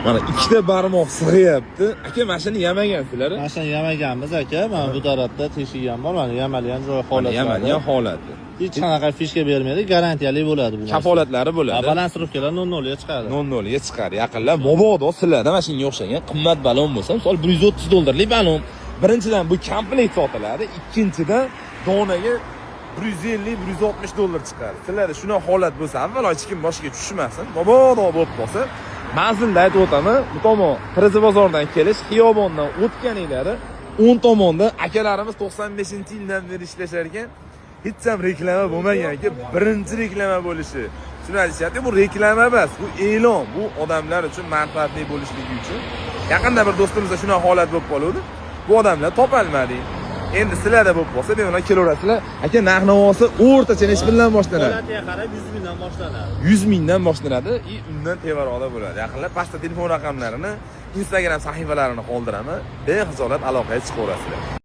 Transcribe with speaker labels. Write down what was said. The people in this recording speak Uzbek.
Speaker 1: Mana ikkita barmoq sig'yapti. Aka, mashina yamagansizlar.
Speaker 2: Mashina yamaganmiz aka. Mana bu tarafda teshigi ham bor, mana yamalgan joy holati.
Speaker 1: Yamalgan holati.
Speaker 2: Hech qanaqa fishka bermaydi, garantiyali bo'ladi bu.
Speaker 1: Kafolatlari bo'ladi.
Speaker 2: Balansirovkalar 00 ga chiqadi.
Speaker 1: 00 ga chiqadi. Yaqinlar mobodo sizlarda mashinaga o'xshagan qimmat balon bo'lsa, misol $130 balon. Birinchidan bu komplekt sotiladi, ikkinchidan donaga $150-160 chiqadi. Sizlarda shuna holat bo'lsa, avvalo hech kim boshiga tushmasin. Mobodo bo'lib qolsa, manzilda aytib o'taman, bu tomon Tirzi bozordan kelish, xiyobondan o'tganinglar, o'ng tomonda akalarimiz 95-yildan beri ishlashar ekan. Hech ham reklama bo'lmagan-ki, birinchi reklama bo'lishi. Shuni aytishyapti, bu reklama emas, bu e'lon, bu odamlar uchun manfaatli bo'lishligi uchun. Yaqinda bir do'stimizda shuna holat bo'lib qoldi. Bu odamlar topolmadi. Endi sizlarda bo'lib qolsa, bemalol kelaverasizlar. Aka, narx-navosi o'rtacha necha puldan boshlanadi?
Speaker 2: Holatiga qarab 100 mingdan boshlanadi.
Speaker 1: 100 mingdan boshlanadi, undan tevaroqda bo'ladi. Yaqinlar pastda telefon raqamlarini, Instagram sahifalarini qoldiraman. Behisolat aloqaga chiqaverasizlar.